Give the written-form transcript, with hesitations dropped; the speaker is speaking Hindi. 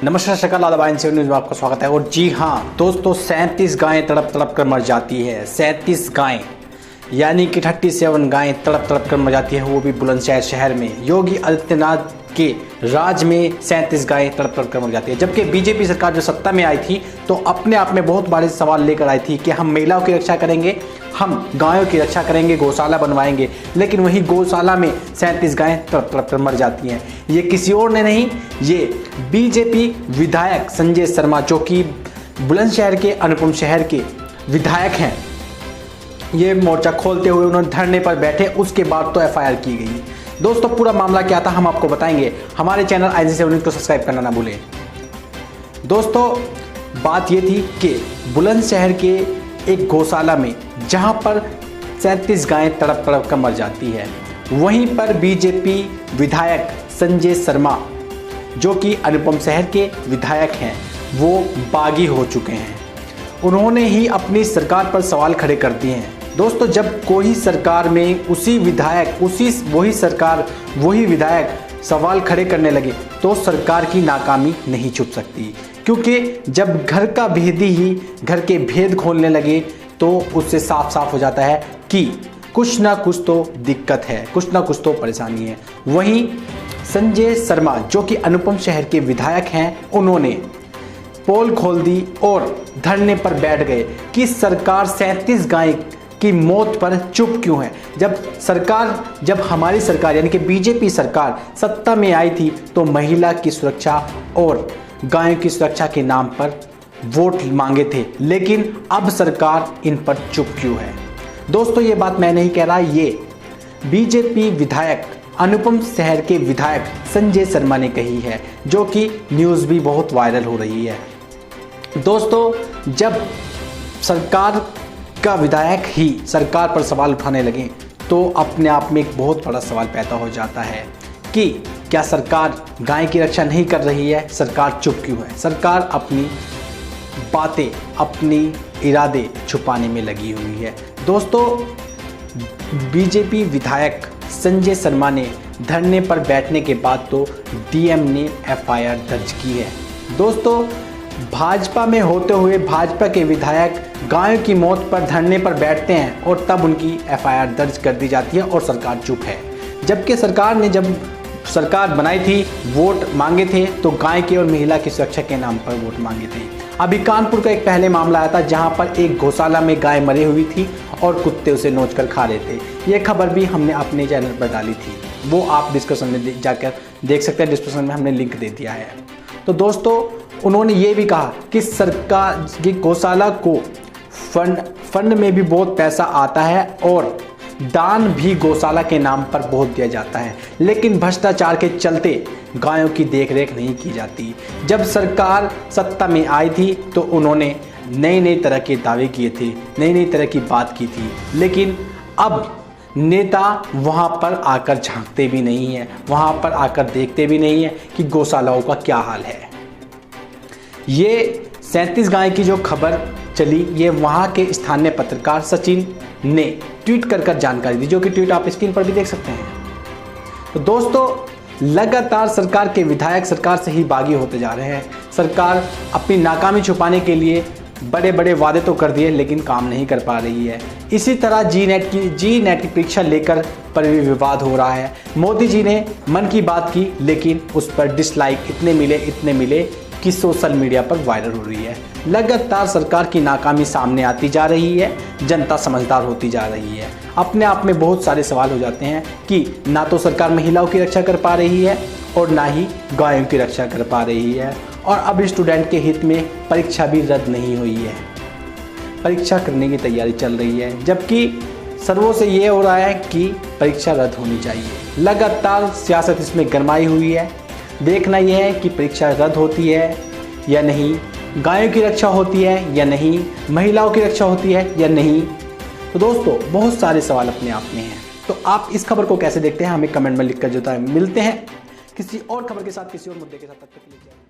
नमस्कार शकल आदाब न्यूज़ में आपका स्वागत है। और जी हाँ दोस्तों, 37 गायें तड़प तड़प कर मर जाती है। 37 गायें यानी कि 37 गायें तड़प तड़प कर मर जाती है, वो भी बुलंदशहर शहर में। योगी आदित्यनाथ के राज में 37 गायें तड़प तड़प कर मर जाती है। जबकि बीजेपी सरकार जो सत्ता में आई थी तो अपने आप में बहुत बड़े सवाल लेकर आई थी कि हम महिलाओं की रक्षा करेंगे, हम गायों की रक्षा करेंगे, गौशाला बनवाएंगे। लेकिन वही गौशाला में 37 गायें तड़प तड़प कर मर जाती हैं। ये किसी और ने नहीं, ये बीजेपी विधायक संजय शर्मा, जो कि बुलंदशहर के अनुपम शहर के विधायक हैं, ये मोर्चा खोलते हुए उन्होंने धरने पर बैठे। उसके बाद तो एफआईआर की गई। दोस्तों पूरा मामला क्या था हम आपको बताएंगे। हमारे चैनल IG7 न्यूज़ को सब्सक्राइब करना ना भूलें। दोस्तों बात ये थी कि बुलंदशहर के एक गौशाला में जहां पर 37 गायें तड़प तड़प कर मर जाती है, वहीं पर बीजेपी विधायक संजय शर्मा, जो कि अनुपम शहर के विधायक हैं, वो बागी हो चुके हैं। उन्होंने ही अपनी सरकार पर सवाल खड़े कर दिए हैं। दोस्तों जब कोई सरकार में वही विधायक सवाल खड़े करने लगे तो सरकार की नाकामी नहीं छुप सकती, क्योंकि जब घर का भेदी ही घर के भेद खोलने लगे तो उससे साफ साफ हो जाता है कि कुछ ना कुछ तो दिक्कत है, कुछ ना कुछ तो परेशानी है। वहीं संजय शर्मा, जो कि अनुपम शहर के विधायक हैं, उन्होंने पोल खोल दी और धरने पर बैठ गए कि सरकार 37 गायें की मौत पर चुप क्यों है। जब हमारी सरकार यानी कि बीजेपी सरकार सत्ता में आई थी तो महिला की सुरक्षा और गायों की सुरक्षा के नाम पर वोट मांगे थे, लेकिन अब सरकार इन पर चुप क्यों है। दोस्तों ये बात मैं नहीं कह रहा, ये बीजेपी विधायक अनुपम शहर के विधायक संजय शर्मा ने कही है, जो कि न्यूज़ भी बहुत वायरल हो रही है। दोस्तों जब सरकार का विधायक ही सरकार पर सवाल उठाने लगे तो अपने आप में एक बहुत बड़ा सवाल पैदा हो जाता है कि क्या सरकार गाय की रक्षा नहीं कर रही है, सरकार चुप क्यों है। सरकार अपनी बातें, अपनी इरादे छुपाने में लगी हुई है। दोस्तों बीजेपी विधायक संजय शर्मा ने धरने पर बैठने के बाद तो DM ने FIR दर्ज की है। दोस्तों भाजपा में होते हुए भाजपा के विधायक गायों की मौत पर धरने पर बैठते हैं और तब उनकी FIR दर्ज कर दी जाती है और सरकार चुप है। जबकि सरकार ने जब सरकार बनाई थी, वोट मांगे थे तो गाय के और महिला की सुरक्षा के नाम पर वोट मांगे थे। अभी कानपुर का एक पहले मामला आया था जहां पर एक गौशाला में गाय मरी हुई थी और कुत्ते उसे नोच कर खा रहे थे। ये खबर भी हमने अपने चैनल पर डाली थी, वो आप डिस्क्रिप्शन में जाकर देख सकते हैं। डिस्क्रिप्शन में हमने लिंक दे दिया है। तो दोस्तों उन्होंने ये भी कहा कि सरकार की गौशाला को फंड में भी बहुत पैसा आता है और दान भी गौशाला के नाम पर बहुत दिया जाता है, लेकिन भ्रष्टाचार के चलते गायों की देखरेख नहीं की जाती। जब सरकार सत्ता में आई थी तो उन्होंने नई नई तरह के दावे किए थे, नई नई तरह की बात की थी, लेकिन अब नेता वहां पर आकर झांकते भी नहीं है, वहां पर आकर देखते भी नहीं है कि गौशालाओं का क्या हाल है। ये 37 गाय की जो खबर चली, ये वहाँ के स्थानीय पत्रकार सचिन ने ट्वीट कर जानकारी दी, जो कि ट्वीट आप स्क्रीन पर भी देख सकते हैं। तो दोस्तों लगातार सरकार के विधायक सरकार से ही बागी होते जा रहे हैं। सरकार अपनी नाकामी छुपाने के लिए बड़े बड़े वादे तो कर दिए, लेकिन काम नहीं कर पा रही है। इसी तरह जी नेट की परीक्षा लेकर पर भी विवाद हो रहा है। मोदी जी ने मन की बात की, लेकिन उस पर डिसलाइक इतने मिले कि सोशल मीडिया पर वायरल हो रही है। लगातार सरकार की नाकामी सामने आती जा रही है, जनता समझदार होती जा रही है। अपने आप में बहुत सारे सवाल हो जाते हैं कि ना तो सरकार महिलाओं की रक्षा कर पा रही है और ना ही गायों की रक्षा कर पा रही है। और अब स्टूडेंट के हित में परीक्षा भी रद्द नहीं हुई है, परीक्षा करने की तैयारी चल रही है, जबकि सर्वों से ये हो रहा है कि परीक्षा रद्द होनी चाहिए। लगातार सियासत इसमें गरमाई हुई है। देखना यह है कि परीक्षा रद्द होती है या नहीं, गायों की रक्षा होती है या नहीं, महिलाओं की रक्षा होती है या नहीं। तो दोस्तों बहुत सारे सवाल अपने आप में हैं। तो आप इस खबर को कैसे देखते हैं हमें कमेंट में लिखकर बताएं। मिलते हैं किसी और खबर के साथ, किसी और मुद्दे के साथ। तब तक के लिए